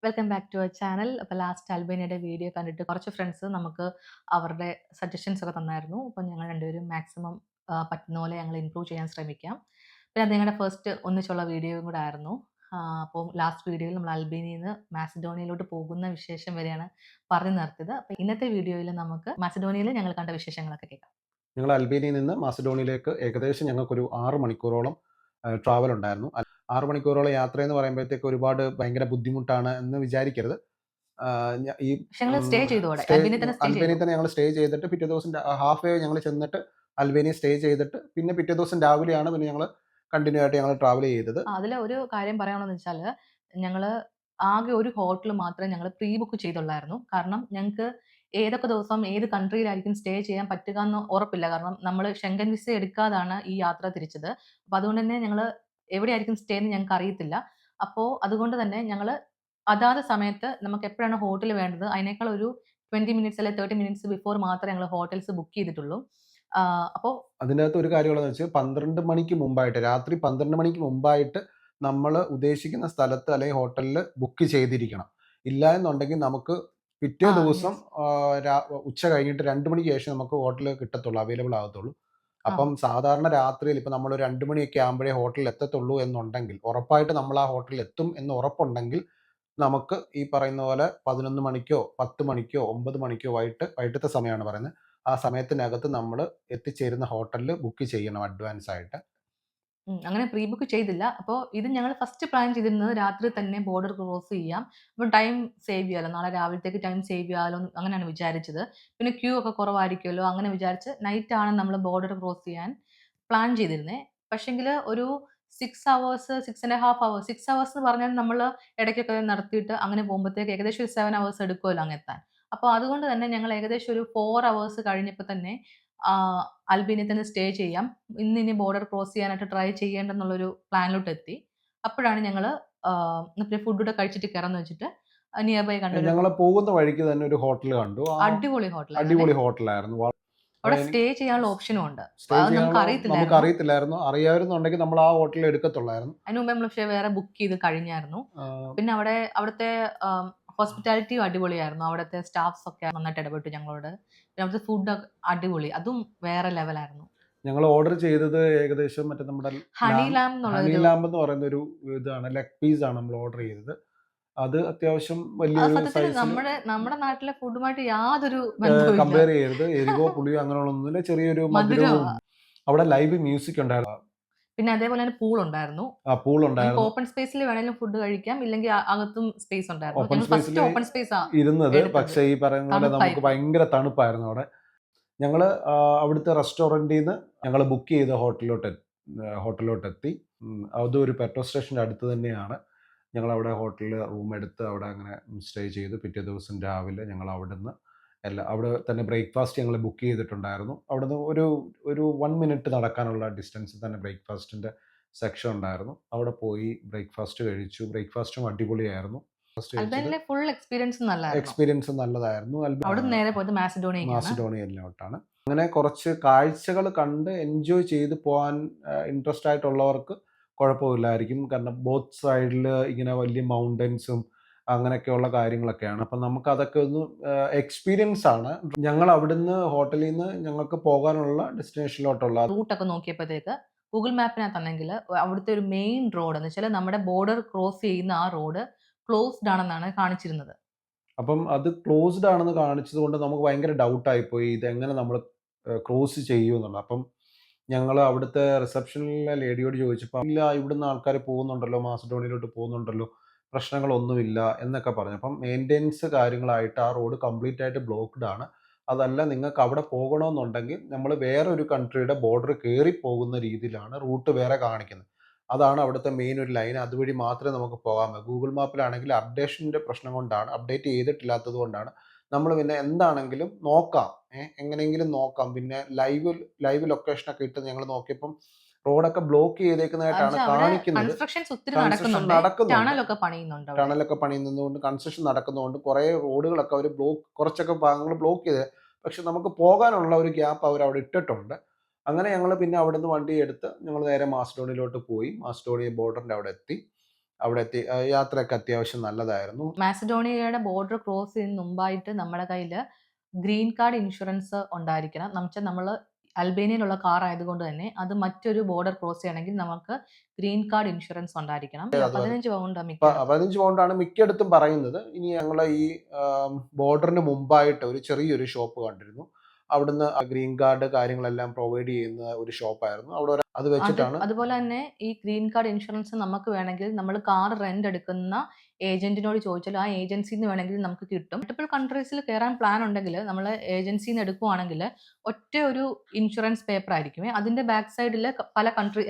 Welcome back to our channel. അപ്പോൾ last അൽബേനിയയുടെ video കണ്ടിട്ട് കുറച്ച് ഫ്രണ്ട്സ് നമുക്ക് അവരുടെ സജഷൻസ് ഒക്കെ തന്നായിരുന്നു. അപ്പോൾ ഞങ്ങൾ രണ്ടുപേരും മാക്സിമം പറ്റുന്ന പോലെ ഞങ്ങൾ ഇമ്പ്രൂവ് ചെയ്യാൻ ശ്രമിക്കാം. പിന്നെ അത് ഞങ്ങളുടെ ഫസ്റ്റ് ഒന്നിച്ചുള്ള വീഡിയോയും കൂടെ ആയിരുന്നു. അപ്പോൾ ലാസ്റ്റ് വീഡിയോയിൽ നമ്മൾ അൽബേനിയയിൽ നിന്ന് മാസിഡോണിയയിലോട്ട് പോകുന്ന വിശേഷം വരെയാണ് പറഞ്ഞു നിർത്തിയത്. അപ്പോൾ ഇന്നത്തെ വീഡിയോയിൽ നമുക്ക് മാസിഡോണിയയിൽ ഞങ്ങൾ കണ്ട വിശേഷങ്ങളൊക്കെ കേൾക്കാം. ഞങ്ങൾ അൽബേനിയയിൽ നിന്ന് മാസിഡോണിയയിലേക്ക് ഏകദേശം ഞങ്ങൾക്കൊരു 6 മണിക്കൂറോളം ട്രാവൽ ഉണ്ടായിരുന്നു. 6 മണിക്കൂറോളം യാത്രയെന്ന് പറയുമ്പോഴത്തേക്ക് ഒരുപാട് ഭയങ്കര ബുദ്ധിമുട്ടാണ് എന്ന് വിചാരിക്കരുത്. ഈ പക്ഷെ ഞങ്ങൾ സ്റ്റേ ചെയ്തു അവിടെ. അൽബേനിയയിൽ തന്നെ ഞങ്ങൾ സ്റ്റേ ചെയ്തിട്ട് പിറ്റേ ദിവസം ഹാഫ് വേ ഞങ്ങൾ ചെന്നിട്ട് അൽബേനിയ സ്റ്റേ ചെയ്തിട്ട് പിന്നെ പിറ്റേ ദിവസം രാവിലെയാണ് പിന്നെ ഞങ്ങൾ കണ്ടിന്യൂ ആയിട്ട് ഞങ്ങൾ ട്രാവൽ ചെയ്തത്. അതിൽ ഒരു കാര്യം പറയാനുള്ളതെന്ന് വെച്ചാൽ ഞങ്ങൾ ആകെ ഒരു ഹോട്ടൽ മാത്രമേ ഞങ്ങൾ പ്രീ ബുക്ക് ചെയ്തുള്ളായിരുന്നു. കാരണം ഞങ്ങൾക്ക് ഏതൊക്കെ ദിവസം ഏത് കൺട്രിയിലായിരിക്കും സ്റ്റേ ചെയ്യാൻ പറ്റുക എന്ന് ഉറപ്പില്ല. കാരണം നമ്മൾ ഷെങ്കൻ വിസ എടുക്കാതാണ് ഈ യാത്ര തിരിച്ചത്. അപ്പോൾ അതുകൊണ്ട് തന്നെ ഞങ്ങൾ എവിടെയായിരിക്കും സ്റ്റേ എന്ന് ഞങ്ങൾക്ക് അറിയത്തില്ല. അപ്പോൾ അതുകൊണ്ട് തന്നെ ഞങ്ങൾ അതാത് സമയത്ത് നമുക്ക് എപ്പോഴാണ് ഹോട്ടൽ വേണ്ടത് അതിനേക്കാൾ ഒരു 20 മിനിറ്റ്സ് അല്ലെങ്കിൽ 30 മിനിറ്റ്സ് ബിഫോർ മാത്രമേ ഞങ്ങൾ ഹോട്ടൽസ് ബുക്ക് ചെയ്തിട്ടുള്ളൂ. അപ്പോൾ അതിനകത്ത് ഒരു കാര്യമുള്ളതെന്ന് വെച്ചാൽ 12 മണിക്ക് മുമ്പായിട്ട് രാത്രി 12 മണിക്ക് മുമ്പായിട്ട് നമ്മൾ ഉദ്ദേശിക്കുന്ന സ്ഥലത്ത് അല്ലെങ്കിൽ ഹോട്ടലിൽ ബുക്ക് ചെയ്തിരിക്കണം. ഇല്ല എന്നുണ്ടെങ്കിൽ നമുക്ക് പിറ്റേ ദിവസം ഉച്ച കഴിഞ്ഞിട്ട് 2 മണിക്ക് ശേഷം നമുക്ക് ഹോട്ടൽ കിട്ടത്തുള്ളൂ, അവൈലബിൾ ആകത്തുള്ളൂ. അപ്പം സാധാരണ രാത്രിയിൽ ഇപ്പം നമ്മൾ 2 മണിയൊക്കെ ആകുമ്പോഴേ ഹോട്ടലിൽ എത്തത്തുള്ളൂ എന്നുണ്ടെങ്കിൽ ഉറപ്പായിട്ട് നമ്മൾ ആ ഹോട്ടലിൽ എത്തും എന്ന് ഉറപ്പുണ്ടെങ്കിൽ നമുക്ക് ഈ പറയുന്ന പോലെ 11 മണിക്കോ 10 മണിക്കോ 9 മണിക്കോ വൈകിട്ടത്തെ സമയമാണ് പറയുന്നത്, ആ സമയത്തിനകത്ത് നമ്മൾ എത്തിച്ചേരുന്ന ഹോട്ടലിൽ ബുക്ക് ചെയ്യണം അഡ്വാൻസ് ആയിട്ട്. അങ്ങനെ പ്രീ ബുക്ക് ചെയ്തില്ല. അപ്പോൾ ഇത് ഞങ്ങൾ ഫസ്റ്റ് പ്ലാൻ ചെയ്തിരുന്നത് രാത്രി തന്നെ ബോർഡർ ക്രോസ് ചെയ്യാം. അപ്പോൾ ടൈം സേവ് ചെയ്യാമല്ലോ. നാളെ രാവിലത്തേക്ക് ടൈം സേവ് ചെയ്യാമല്ലോ അങ്ങനെയാണ് വിചാരിച്ചത്. പിന്നെ ക്യൂ ഒക്കെ കുറവായിരിക്കുമല്ലോ അങ്ങനെ വിചാരിച്ച് നൈറ്റാണ് നമ്മൾ ബോർഡർ ക്രോസ് ചെയ്യാൻ പ്ലാൻ ചെയ്തിരുന്നത്. പക്ഷെങ്കിൽ ഒരു 6 അവേഴ്സ് 6 1/2 അവേഴ്സ് 6 അവേഴ്സ് എന്ന് പറഞ്ഞാൽ നമ്മൾ ഇടയ്ക്കൊക്കെ നടത്തിയിട്ട് അങ്ങനെ പോകുമ്പോഴത്തേക്ക് ഏകദേശം ഒരു 7 അവേഴ്സ് എടുക്കുമല്ലോ അങ്ങ് എത്താൻ. അപ്പോൾ അതുകൊണ്ട് തന്നെ ഞങ്ങൾ ഏകദേശം ഒരു 4 അവേഴ്സ് കഴിഞ്ഞപ്പോൾ തന്നെ അൽബേനിയയിൽ തന്നെ സ്റ്റേ ചെയ്യാം. ഇന്നിനി ബോർഡർ ക്രോസ് ചെയ്യാനായിട്ട് ട്രൈ ചെയ്യേണ്ടെന്നുള്ളൊരു പ്ലാനിലോട്ട് എത്തി. അപ്പോഴാണ് ഞങ്ങള് പിന്നെ ഫുഡൂടെ കഴിച്ചിട്ട് കേറാന്ന് വെച്ചിട്ട് നിയർ ബൈ കണ്ടൊരു ഞങ്ങൾ പോകുന്ന വഴിക്ക് തന്നെ ഒരു ഹോട്ടൽ കണ്ടു. അടിപൊളി അടിപൊളി ഹോട്ടലായിരുന്നു. അവിടെ സ്റ്റേ ചെയ്യാനുള്ള ഓപ്ഷനും ഉണ്ട്. അത് നമുക്ക് അറിയത്തില്ലായിരുന്നു. അറിയാമായിരുന്നുണ്ടെങ്കിൽ നമ്മൾ ആ ഹോട്ടലിൽ എടുക്കത്തുള്ളായിരുന്നു. അതിന് മുമ്പേ നമ്മൾ വേറെ ബുക്ക് ചെയ്ത് കഴിഞ്ഞായിരുന്നു. പിന്നെ അവിടുത്തെ ഹോസ്പിറ്റാലിറ്റിയും അടിപൊളിയായിരുന്നു. അവിടുത്തെ സ്റ്റാഫ്സ് ഒക്കെ നന്നായിട്ട് ഇടപെട്ടു ഞങ്ങളോട്. പിന്നെ അവിടുത്തെ ഫുഡ് ഹണി അതും വേറെ ലെവലായിരുന്നു. ഞങ്ങൾ ഓർഡർ ചെയ്തത് ഏകദേശം മറ്റേ നമ്മുടെ ഹണി ലാമ്പ് എന്ന് പറയുന്ന ഒരു ഇതാണ്, ലെഗ് പീസ് ആണ് നമ്മൾ ഓർഡർ ചെയ്തത്. അത് അത്യാവശ്യം വലിയൊരു നമ്മുടെ നാട്ടിലെ ഫുഡുമായിട്ട് യാതൊരു കമ്പയർ ചെയ്യരുത്. എരിവോ പുളിയോ അങ്ങനെയുള്ളൊന്നുമില്ല, ചെറിയൊരു മധുരവും. അവിടെ ലൈവ് മ്യൂസിക് ഉണ്ടായിരുന്നു. പിന്നെ അതേപോലെ തന്നെ പൂൾ ഉണ്ടായിരുന്നു. ഓപ്പൺ സ്പേസിൽ വേണമെങ്കിലും ഫുഡ് കഴിക്കാം, ഇല്ലെങ്കിൽ അകത്തും സ്പേസ് ഉണ്ടായിരുന്നു. ഓപ്പൺ സ്പേസ് ഇരുന്നത്. പക്ഷേ ഈ പറയുന്ന പോലെ നമുക്ക് ഭയങ്കര തണുപ്പായിരുന്നു അവിടെ. ഞങ്ങൾ അവിടുത്തെ റെസ്റ്റോറൻറ്റിൽ നിന്ന് ഞങ്ങൾ ബുക്ക് ചെയ്ത ഹോട്ടലിലോട്ട് എത്തി. അതൊരു പെട്രോൾ സ്റ്റേഷൻ്റെ അടുത്ത് തന്നെയാണ്. ഞങ്ങൾ അവിടെ ഹോട്ടലിൽ റൂം എടുത്ത് അവിടെ അങ്ങനെ സ്റ്റേ ചെയ്തു. പിറ്റേ ദിവസം രാവിലെ ഞങ്ങൾ അവിടുന്ന് അവിടെ തന്നെ ബ്രേക്ക്ഫാസ്റ്റ് ഞങ്ങൾ ബുക്ക് ചെയ്തിട്ടുണ്ടായിരുന്നു. അവിടുന്ന് ഒരു 1 മിനിറ്റ് നടക്കാനുള്ള ഡിസ്റ്റൻസിൽ തന്നെ ബ്രേക്ക്ഫാസ്റ്റിൻ്റെ സെക്ഷൻ ഉണ്ടായിരുന്നു. അവിടെ പോയി ബ്രേക്ക്ഫാസ്റ്റ് കഴിച്ചു. ബ്രേക്ക്ഫാസ്റ്റും അടിപൊളിയായിരുന്നു. ഫുൾ എക്സ്പീരിയൻസ് നല്ലതായിരുന്നു. നേരെ പോയത് മാസിഡോണിയയിലോട്ടാണ്. അങ്ങനെ കുറച്ച് കാഴ്ചകൾ കണ്ട് എൻജോയ് ചെയ്ത് പോകാൻ ഇൻട്രസ്റ്റ് ആയിട്ടുള്ളവർക്ക് കുഴപ്പമില്ലായിരിക്കും. കാരണം ബോത്ത് സൈഡിൽ ഇങ്ങനെ വലിയ മൗണ്ടൻസും അങ്ങനെയൊക്കെയുള്ള കാര്യങ്ങളൊക്കെയാണ്. അപ്പം നമുക്ക് അതൊക്കെ ഒന്ന് എക്സ്പീരിയൻസ് ആണ്. ഞങ്ങൾ അവിടുന്ന് ഹോട്ടലിൽ നിന്ന് ഞങ്ങൾക്ക് പോകാനുള്ള ഡെസ്റ്റിനേഷനിലോട്ടുള്ള റൂട്ടൊക്കെ നോക്കിയപ്പോഴത്തേക്ക് ഗൂഗിൾ മാപ്പിനകത്താണെങ്കിൽ അവിടുത്തെ ഒരു മെയിൻ റോഡ് എന്ന് വെച്ചാൽ നമ്മുടെ ബോർഡർ ക്രോസ് ചെയ്യുന്ന ആ റോഡ് ക്ലോസ്ഡ് ആണെന്നാണ് കാണിച്ചിരുന്നത്. അപ്പം അത് ക്ലോസ്ഡ് ആണെന്ന് കാണിച്ചത് കൊണ്ട് നമുക്ക് ഭയങ്കര ഡൗട്ടായിപ്പോയി, ഇതെങ്ങനെ നമ്മൾ ക്രോസ് ചെയ്യുമെന്നുള്ളത്. അപ്പം ഞങ്ങൾ അവിടുത്തെ റിസപ്ഷനിലെ ലേഡിയോട് ചോദിച്ചപ്പോൾ, ഇല്ല ഇവിടുന്ന് ആൾക്കാർ പോകുന്നുണ്ടല്ലോ, മാസിഡോണിയയിലോട്ട് പോകുന്നുണ്ടല്ലോ, പ്രശ്നങ്ങളൊന്നുമില്ല എന്നൊക്കെ പറഞ്ഞു. അപ്പം മെയിൻ്റെനൻസ് കാര്യങ്ങളായിട്ട് ആ റോഡ് കംപ്ലീറ്റ് ആയിട്ട് ബ്ലോക്ക്ഡ് ആണ്. അതല്ല, നിങ്ങൾക്ക് അവിടെ പോകണമെന്നുണ്ടെങ്കിൽ നമ്മൾ വേറെ ഒരു കൺട്രിയുടെ ബോർഡർ കയറി പോകുന്ന രീതിയിലാണ് റൂട്ട് വേറെ കാണിക്കുന്നത്. അതാണ് അവിടുത്തെ മെയിൻ ഒരു ലൈൻ. അതുവഴി മാത്രമേ നമുക്ക് പോകാൻ പറ്റൂ. ഗൂഗിൾ മാപ്പിലാണെങ്കിൽ അപ്ഡേഷൻ്റെ പ്രശ്നം കൊണ്ടാണ്, അപ്ഡേറ്റ് ചെയ്തിട്ടില്ലാത്തത് കൊണ്ടാണ് നമ്മൾ പിന്നെ എന്താണെങ്കിലും നോക്കാം, എങ്ങനെയെങ്കിലും നോക്കാം. പിന്നെ ലൈവ് ലൊക്കേഷനൊക്കെ ഇട്ട് ഞങ്ങൾ നോക്കിയപ്പം റോഡൊക്കെ ബ്ലോക്ക് ചെയ്തേക്കുന്നതായിട്ടാണ് കാണിക്കുന്നത്. ടണലൊക്കെ പണിയുന്നതുകൊണ്ട്, കൺസ്ട്രക്ഷൻ നടക്കുന്നതുകൊണ്ട് കുറേ റോഡുകളൊക്കെ അവർ കുറച്ചൊക്കെ ഭാഗങ്ങൾ ബ്ലോക്ക് ചെയ്ത്, പക്ഷെ നമുക്ക് പോകാനുള്ള ഒരു ഗ്യാപ്പ് അവർ അവിടെ ഇട്ടിട്ടുണ്ട്. അങ്ങനെ ഞങ്ങൾ പിന്നെ അവിടെ നിന്ന് വണ്ടി എടുത്ത് ഞങ്ങൾ നേരെ മാസിഡോണിയയിലോട്ട് പോയി. മാസിഡോണിയ ബോർഡറിൻ്റെ അവിടെ എത്തി. അവിടെ എത്തി. യാത്രയൊക്കെ അത്യാവശ്യം നല്ലതായിരുന്നു. മാസിഡോണിയയുടെ ബോർഡർ ക്രോസ് ചെയ്യുന്നതിന് മുമ്പായിട്ട് നമ്മുടെ കയ്യിൽ ഗ്രീൻ കാർഡ് ഇൻഷുറൻസ് ഉണ്ടായിരിക്കണം. എന്നുവെച്ചാൽ നമ്മൾ അൽബേനിയയിലുള്ള കാർ ആയതുകൊണ്ട് തന്നെ അത് മറ്റൊരു ബോർഡർ ക്രോസ് ചെയ്യണമെങ്കിൽ നമുക്ക് ഗ്രീൻ കാർഡ് ഇൻഷുറൻസ് ഉണ്ടായിരിക്കണം. അതുപോലെ 15 പൗണ്ടാണ് മിക്കയിടത്തും. 15 പൗണ്ടാണ് മിക്കയിടത്തും പറയുന്നത്. ഇനി ഞങ്ങളെ ഈ ബോർഡറിന് മുമ്പായിട്ട് ഒരു ചെറിയൊരു ഷോപ്പ് കണ്ടിരുന്നു. അവിടുന്ന് ഗ്രീൻ കാർഡ് കാര്യങ്ങളെല്ലാം പ്രൊവൈഡ് ചെയ്യുന്ന ഒരു ഷോപ്പായിരുന്നു. അത് വെച്ചിട്ടാണ് അതുപോലെ തന്നെ ഈ ഗ്രീൻ കാർഡ് ഇൻഷുറൻസ് നമുക്ക് വേണമെങ്കിൽ നമ്മൾ കാർ റെന്റ് എടുക്കുന്ന ഏജന്റിനോട് ചോദിച്ചാൽ ആ ഏജൻസിയിൽ നിന്ന് വേണമെങ്കിൽ നമുക്ക് കിട്ടും. മൾട്ടിപ്പിൾ കൺട്രീസിൽ കയറാൻ പ്ലാൻ ഉണ്ടെങ്കിൽ നമ്മൾ ഏജൻസിയിൽ നിന്ന് എടുക്കുവാണെങ്കിൽ ഒറ്റ ഒരു ഇൻഷുറൻസ് പേപ്പർ ആയിരിക്കും. അതിന്റെ ബാക്ക് സൈഡിൽ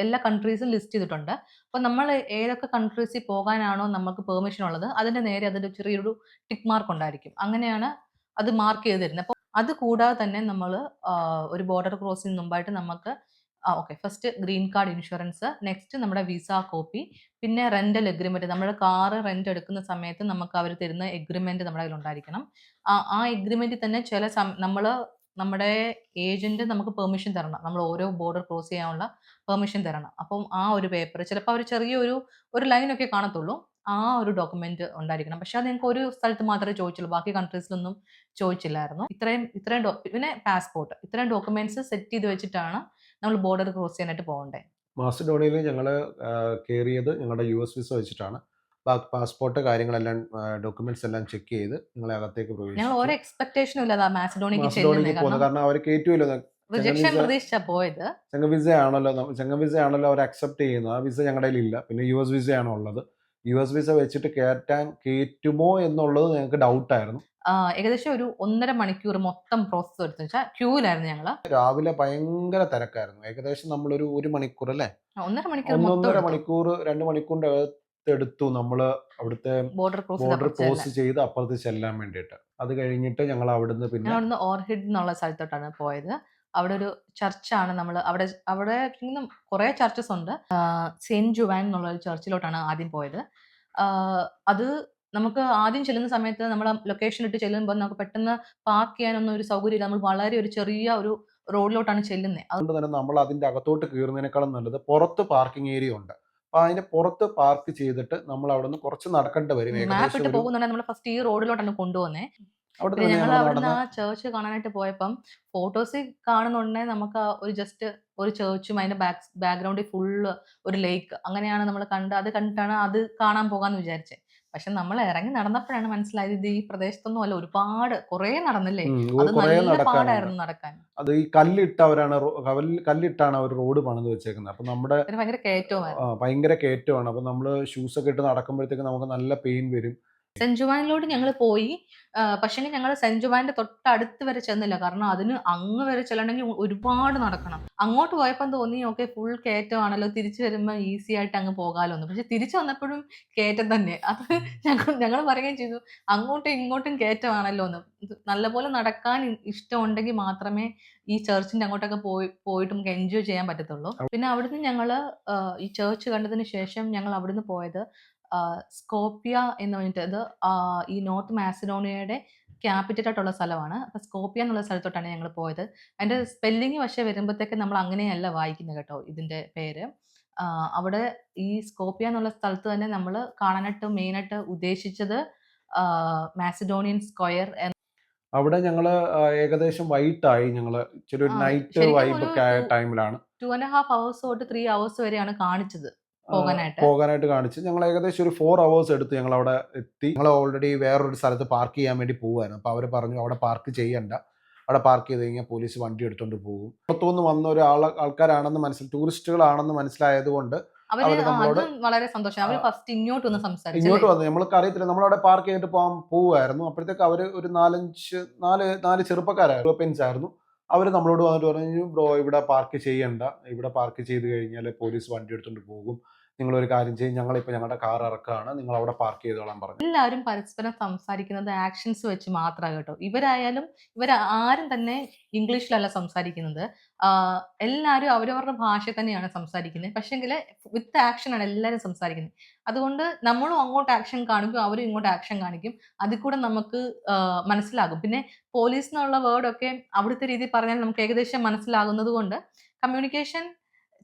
എല്ലാ കൺട്രീസും ലിസ്റ്റ് ചെയ്തിട്ടുണ്ട്. അപ്പോൾ നമ്മൾ ഏതൊക്കെ കൺട്രീസിൽ പോകാനാണോ നമുക്ക് പെർമിഷൻ ഉള്ളത് അതിന്റെ നേരെ അതിന്റെ ചെറിയൊരു ടിക്ക് മാർക്ക് ഉണ്ടായിരിക്കും. അങ്ങനെയാണ് അത് മാർക്ക് ചെയ്ത് തരുന്നത്. അപ്പോൾ അത് കൂടാതെ തന്നെ നമ്മൾ ഒരു ബോർഡർ ക്രോസിന് മുമ്പായിട്ട് നമുക്ക് okay, first green card insurance, next നമ്മുടെ വിസ കോപ്പി, പിന്നെ റെന്റൽ എഗ്രിമെന്റ്. നമ്മൾ കാറ് റെന്റ് എടുക്കുന്ന സമയത്ത് നമുക്ക് അവർ തരുന്ന എഗ്രിമെന്റ് നമ്മുടെ കയ്യിൽ ഉണ്ടായിരിക്കണം. ആ എഗ്രിമെന്റിൽ തന്നെ നമ്മൾ നമ്മുടെ ഏജന്റ് നമുക്ക് പെർമിഷൻ തരണം. നമ്മൾ ഓരോ ബോർഡർ ക്രോസ് ചെയ്യാനുള്ള പെർമിഷൻ തരണം. അപ്പം ആ ഒരു പേപ്പർ ചിലപ്പോൾ അവർ ഒരു ലൈനൊക്കെ കാണത്തുള്ളൂ. ആ ഒരു ഡോക്യുമെന്റ് ഉണ്ടായിരിക്കണം. പക്ഷെ അത് ഞങ്ങൾക്ക് ഒരു സ്ഥലത്ത് മാത്രമേ ചോദിച്ചുള്ളൂ, ബാക്കി കൺട്രീസിലൊന്നും ചോദിച്ചില്ലായിരുന്നു. പിന്നെ പാസ്പോർട്ട്, ഇത്രയും ഡോക്യുമെന്റ്സ് സെറ്റ് ചെയ്ത് വെച്ചിട്ടാണ് നമ്മൾ ബോർഡർ ക്രോസ് ചെയ്യാനായിട്ട് പോകണ്ടേ. മാസിഡോണിയയിൽ ഞങ്ങൾ കയറിയത് ഞങ്ങളുടെ US വിസ വെച്ചിട്ടാണ്. പാസ്പോർട്ട് കാര്യങ്ങളെല്ലാം ഡോക്യുമെന്റ്സ് എല്ലാം ചെക്ക് ചെയ്ത് ഞങ്ങളെ അകത്തേക്ക് ഞങ്ങൾ പ്രവേശിച്ചു. ഒരു എക്സ്പെക്ടേഷനും ഇല്ലാതെ മാസിഡോണിയക്ക് മാസിഡോണിയക്ക് ചെല്ലുന്നത്. പോകുന്നത് കാരണം അവർ കയറ്റുമല്ലോ. റിജക്ഷൻ പ്രതീക്ഷിച്ചാ പോയത്. ചെങ്ങ വിസ ആണല്ലോ അവർ അക്സെപ്റ്റ് ചെയ്യുന്നത്. ആ വിസ ഞങ്ങളുടെ കയ്യിലില്ല. പിന്നെ US വിസയാണ് ഉള്ളത്. US വിസ വെച്ചിട്ട് കയറ്റുമോ എന്നുള്ളത് ഞങ്ങൾക്ക് ഡൗട്ടായിരുന്നു. ഏകദേശം ഒരു 1.5 മണിക്കൂർ മൊത്തം പ്രോസസ്സ് എടുത്തു വെച്ചാൽ ക്യൂവിലായിരുന്നു ഞങ്ങള്. രാവിലെ ഭയങ്കര തിരക്കായിരുന്നു. ഏകദേശം നമ്മളൊരു 1 മണിക്കൂർ അല്ലേ, 1.5 മണിക്കൂർ മൊത്തം 1.5 എടുത്തു മണിക്കൂർ 2 മണിക്കൂറിന്റെ അകത്തെടുത്തു നമ്മള് അവിടുത്തെ ബോർഡർ ബോർഡർ ക്രോസ് ക്രോസ് ചെയ്ത് അപ്പുറത്ത് ചെല്ലാൻ വേണ്ടിയിട്ട്. അത് കഴിഞ്ഞിട്ട് ഞങ്ങൾ അവിടുന്ന് ഞാൻ പിന്നെ അവിടുന്ന് ഓർഹിഡ് എന്നുള്ള സ്ഥലത്തോട്ടാണ് പോയത്. അവിടെ ഒരു ചർച്ചാണ് നമ്മൾ അവിടെ കുറെ ചർച്ചസ് ഉണ്ട്. സെന്റ് ജുവാൻ എന്നുള്ള ഒരു ചർച്ചിലോട്ടാണ് ആദ്യം പോയത്. അത് നമുക്ക് ആദ്യം ചെല്ലുന്ന സമയത്ത് നമ്മൾ ലൊക്കേഷൻ ഇട്ട് ചെല്ലുമ്പോൾ നമുക്ക് പെട്ടെന്ന് പാർക്ക് ചെയ്യാനൊന്നും ഒരു സൗകര്യമില്ല. നമ്മൾ വളരെ ഒരു ചെറിയ ഒരു റോഡിലോട്ടാണ് ചെല്ലുന്നത്. അതുകൊണ്ട് തന്നെ നമ്മൾ അതിന്റെ അകത്തോട്ട് കയറുന്നതിനേക്കാളും നല്ലത് പുറത്ത് പാർക്കിംഗ് ഏരിയ ഉണ്ട്. അപ്പൊ അതിന്റെ പുറത്ത് പാർക്ക് ചെയ്തിട്ട് നമ്മൾ അവിടെ നിന്ന് കുറച്ച് നടക്കേണ്ടി വരും. മാപ്പ് ഏകദേശം ഇട്ട് ഒരു പോകുന്നുണ്ടെങ്കിൽ നമ്മൾ ഫസ്റ്റ് ഈ റോഡിലോട്ടാണ് കൊണ്ടുപോകുന്നത്. അവിടെ പിന്നെ തന്നെ ഞങ്ങൾ ഞങ്ങൾ അവിടുന്ന് നടന്ന് ആ ചർച്ച് കാണാനായിട്ട് പോയപ്പം ഫോട്ടോസിൽ കാണുന്നുണ്ടെങ്കിൽ നമുക്ക് ജസ്റ്റ് ഒരു ചർച്ചും അതിന്റെ ബാക്ക്ഗ്രൗണ്ടിൽ ഫുള്ള് ഒരു ലേക്ക് അങ്ങനെയാണ് നമ്മൾ അത് കണ്ടിട്ടാണ് അത് കാണാൻ പോകാന്ന് വിചാരിച്ചത്. പക്ഷെ നമ്മൾ ഇറങ്ങി നടന്നപ്പോഴാണ് മനസ്സിലായത് ഇത് ഈ പ്രദേശത്തൊന്നും അല്ല, ഒരുപാട് കുറേ നടന്നില്ലേ. അത് കുറേ നല്ല നടക്കാനുണ്ട്. പാടായിരുന്നു നടക്കാൻ. അത് ഈ കല്ലിട്ടാണ് അവർ റോഡ് പണിത് വെച്ചേക്കുന്നത്. അപ്പൊ നമ്മുടെ പിന്നെ ഭയങ്കര കയറ്റവുമായിരുന്നു. ഭയങ്കര കയറ്റമാണ്. അപ്പൊ നമ്മള് ഷൂസ് ഒക്കെ ഇട്ട് നടക്കുമ്പോഴത്തേക്ക് നമുക്ക് നല്ല പെയിൻ വരും. സെന്റ് ജുവാനിലോട്ട് ഞങ്ങൾ പോയി. പക്ഷേ ഞങ്ങൾ സെന്റ് ജുവാന്റെ തൊട്ടടുത്ത് വരെ ചെന്നില്ല. കാരണം അതിന് അങ്ങ് വരെ ചെല്ലണമെങ്കിൽ ഒരുപാട് നടക്കണം. അങ്ങോട്ട് പോയപ്പം തോന്നി ഓക്കെ ഫുൾ കയറ്റമാണല്ലോ, തിരിച്ചു വരുമ്പോൾ ഈസി ആയിട്ട് അങ്ങ് പോകാലോ എന്ന്. പക്ഷെ തിരിച്ചു വന്നപ്പോഴും കയറ്റം തന്നെ. അത് ഞങ്ങൾ പറയുകയും ചെയ്തു, അങ്ങോട്ടും ഇങ്ങോട്ടും കയറ്റമാണല്ലോ എന്ന്. നല്ലപോലെ നടക്കാൻ ഇഷ്ടമുണ്ടെങ്കിൽ മാത്രമേ ഈ ചർച്ചിന്റെ അങ്ങോട്ടൊക്കെ പോയിട്ട് നമുക്ക് എൻജോയ് ചെയ്യാൻ പറ്റത്തുള്ളൂ. പിന്നെ അവിടുന്ന് ഞങ്ങൾ ഈ ചർച്ച് കണ്ടതിന് ശേഷം ഞങ്ങൾ അവിടുന്ന് പോയത് സ്കോപ്പിയ എന്ന് പറഞ്ഞിട്ട്, അത് ഈ നോർത്ത് മാസിഡോണിയയുടെ ക്യാപിറ്റൽ ആയിട്ടുള്ള സ്ഥലമാണ്. അപ്പോൾ സ്കോപ്പിയ എന്നുള്ള സ്ഥലത്തോട്ടാണ് ഞങ്ങൾ പോയത്. അതിന്റെ സ്പെല്ലിംഗ് പക്ഷേ വരുമ്പോഴത്തേക്ക് നമ്മൾ അങ്ങനെയല്ല വായിക്കുന്നത് കേട്ടോ ഇതിന്റെ പേര്. അവിടെ ഈ സ്കോപ്പിയ എന്നുള്ള സ്ഥലത്ത് തന്നെ നമ്മൾ കാണാനായിട്ട് മെയിനായിട്ട് ഉദ്ദേശിച്ചത് മാസിഡോണിയൻ സ്ക്വയർ. അവിടെ ഞങ്ങള് ഏകദേശം വൈകിട്ടായി. ഞങ്ങള് ഇച്ചിരി ഒരു നൈറ്റ് ശരിക്കും വൈബ് ഒക്കെ ആയ ടൈമിലാണ് 2.5 hours തൊട്ട് 3 hours വരെയാണ് കാണിച്ചത് പോകാനായിട്ട് കാണിച്ച്. ഞങ്ങൾ ഏകദേശം ഒരു 4 hours എടുത്ത് ഞങ്ങൾ അവിടെ എത്തി. ഞങ്ങൾ ഓൾറെഡി വേറൊരു സ്ഥലത്ത് പാർക്ക് ചെയ്യാൻ വേണ്ടി പോവായിരുന്നു. അപ്പോൾ അവർ പറഞ്ഞു അവിടെ പാർക്ക് ചെയ്യണ്ട, അവിടെ പാർക്ക് ചെയ്ത് കഴിഞ്ഞാൽ പോലീസ് വണ്ടി എടുത്തോണ്ട് പോകും. പുറത്തുനിന്ന് വന്ന ആൾക്കാരാണെന്ന് ടൂറിസ്റ്റുകളാണെന്ന് മനസ്സിലായത് കൊണ്ട് അവർ നമ്മളോട് വളരെ സന്തോഷം. അവർ ഫസ്റ്റ് ഇങ്ങോട്ട് വന്ന് സംസാരിച്ചു. ഇങ്ങോട്ട് വന്നു. നമ്മൾക്ക് അറിയത്തില്ല, നമ്മളവിടെ പാർക്ക് ചെയ്തിട്ട് പോവുമായിരുന്നു. അപ്പോഴത്തേക്ക് അവർ ഒരു 4 ചെറുപ്പക്കാരായിരുന്നു, യൂറോപ്യൻസ് ആയിരുന്നു. അവർ നമ്മളോട് വന്നിട്ട് പറഞ്ഞു, ബ്രോ ഇവിടെ പാർക്ക് ചെയ്യണ്ട, ഇവിടെ പാർക്ക് ചെയ്ത് കഴിഞ്ഞാൽ പോലീസ് വണ്ടി എടുത്തോണ്ട് പോകും, നിങ്ങളൊരു കാര്യം ചെയ്യും, ഞങ്ങളിപ്പോൾ ഞങ്ങളുടെ കാർ ഇറക്കുകയാണ്, നിങ്ങൾ അവിടെ പാർക്ക് ചെയ്തോളാൻ പറഞ്ഞു. എല്ലാവരും പരസ്പരം സംസാരിക്കുന്നത് ആക്ഷൻസ് വെച്ച് മാത്രമാണ് കേട്ടോ. ഇവരാരും തന്നെ ഇംഗ്ലീഷിലല്ല സംസാരിക്കുന്നത്. എല്ലാവരും അവരവരുടെ ഭാഷ തന്നെയാണ് സംസാരിക്കുന്നത്. പക്ഷേങ്കിൽ വിത്ത് ആക്ഷൻ ആണ് എല്ലാവരും സംസാരിക്കുന്നത്. അതുകൊണ്ട് നമ്മളും അങ്ങോട്ട് ആക്ഷൻ കാണിക്കും, അവരും ഇങ്ങോട്ട് ആക്ഷൻ കാണിക്കും. അതിൽ കൂടെ നമുക്ക് മനസ്സിലാകും. പിന്നെ പോലീസ് എന്നുള്ള വേർഡൊക്കെ അവിടുത്തെ രീതിയിൽ പറഞ്ഞാൽ നമുക്ക് ഏകദേശം മനസ്സിലാകുന്നത് കൊണ്ട് കമ്മ്യൂണിക്കേഷൻ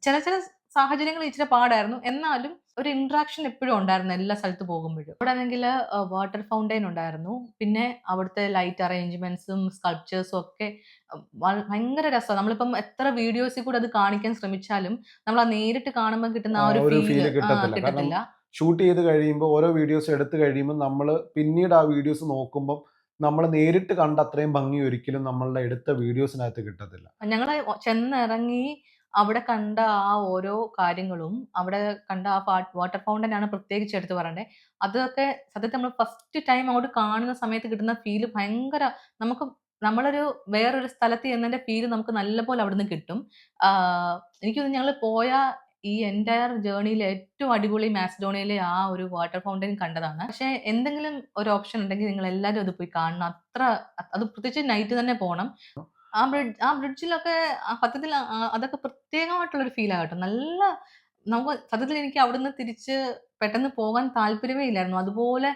ചില സാഹചര്യങ്ങൾ ഇച്ചിരി പാടായിരുന്നു. എന്നാലും ഒരു ഇന്ററാക്ഷൻ എപ്പോഴും ഉണ്ടായിരുന്നു എല്ലാ സ്ഥലത്ത് പോകുമ്പോഴും. അവിടെ ആണെങ്കിൽ വാട്ടർ ഫൗണ്ടെയിൻ ഉണ്ടായിരുന്നു. പിന്നെ അവിടുത്തെ ലൈറ്റ് അറേഞ്ച്മെന്റ്സും സ്കൾപ്ചേഴ്സും ഒക്കെ ഭയങ്കര രസമാണ്. നമ്മളിപ്പം എത്ര വീഡിയോസിൽ കൂടെ അത് കാണിക്കാൻ ശ്രമിച്ചാലും നമ്മൾ ആ നേരിട്ട് കാണുമ്പോൾ കിട്ടുന്ന ആ ഒരു ഒരു ഫീല് ഫീല് കിട്ടത്തില്ല. കാരണം കിട്ടത്തില്ല. ഷൂട്ട് ചെയ്ത് കഴിയുമ്പോൾ ഓരോ വീഡിയോസ് എടുത്ത് കഴിയുമ്പോൾ നമ്മൾ പിന്നീട് ആ വീഡിയോസ് നോക്കുമ്പോൾ നമ്മൾ നേരിട്ട് കണ്ട അത്രയും ഭംഗി ഒരിക്കലും നമ്മളുടെ എടുത്ത വീഡിയോസിനകത്ത് കിട്ടത്തില്ല. ഞങ്ങള് ചെന്നിറങ്ങി അവിടെ കണ്ട ആ ഓരോ കാര്യങ്ങളും, അവിടെ കണ്ട ആ വാട്ടർ ഫൗണ്ടൻ ആണ് പ്രത്യേകിച്ച് എടുത്ത് പറയണ്ടേ. അതൊക്കെ സത്യത്തിൽ നമ്മൾ ഫസ്റ്റ് ടൈം അങ്ങോട്ട് കാണുന്ന സമയത്ത് കിട്ടുന്ന ഫീല് ഭയങ്കര നമുക്ക് നമ്മളൊരു വേറൊരു സ്ഥലത്ത് ചെന്നതിന്റെ ഫീല് നമുക്ക് നല്ലപോലെ അവിടുന്ന് കിട്ടും. എനിക്ക് തോന്നുന്നു ഞങ്ങള് പോയ ഈ എൻറ്റയർ ജേർണിയിൽ ഏറ്റവും അടിപൊളി മാസിഡോണിയയിലെ ആ ഒരു വാട്ടർ ഫൗണ്ടൻ കണ്ടതാണ്. പക്ഷേ എന്തെങ്കിലും ഒരു ഓപ്ഷൻ ഉണ്ടെങ്കിൽ നിങ്ങൾ എല്ലാവരും അത് പോയി കാണണം. അത് പ്രത്യേകിച്ച് നൈറ്റ് തന്നെ പോണം. ആ ബ്രിഡ്ജിലൊക്കെ സത്യത്തിൽ അതൊക്കെ പ്രത്യേകമായിട്ടുള്ളൊരു ഫീലാ കേട്ടോ. നമുക്ക് സത്യത്തിൽ എനിക്ക് അവിടുന്ന് തിരിച്ച് പെട്ടെന്ന് പോകാൻ താല്പര്യമേ ഇല്ലായിരുന്നു. അതുപോലെ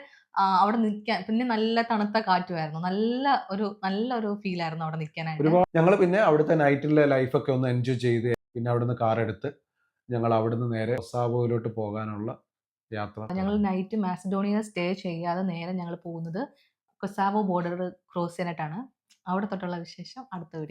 അവിടെ നിൽക്കാൻ പിന്നെ നല്ല തണുത്ത കാറ്റുമായിരുന്നു. നല്ലൊരു ഫീലായിരുന്നു അവിടെ നിൽക്കാനായിട്ട്. ഞങ്ങൾ പിന്നെ അവിടുത്തെ നൈറ്റിലെ ലൈഫൊക്കെ ഒന്ന് എൻജോയ് ചെയ്ത് പിന്നെ അവിടുന്ന് കാറെടുത്ത് ഞങ്ങൾ അവിടുന്ന് നേരെ ഒസാബോയിലോട്ട് പോകാനുള്ള യാത്ര ഞങ്ങൾ തുടങ്ങി. നൈറ്റ് മാസിഡോണിയ സ്റ്റേ ചെയ്യാതെ നേരെ ഞങ്ങൾ പോകുന്നത് കൊസാവോ ബോർഡർ ക്രോസ് ചെയ്യാനായിട്ടാണ്. അവിടെ തൊട്ടുള്ള വിശേഷം അടുത്ത വീഡിയോ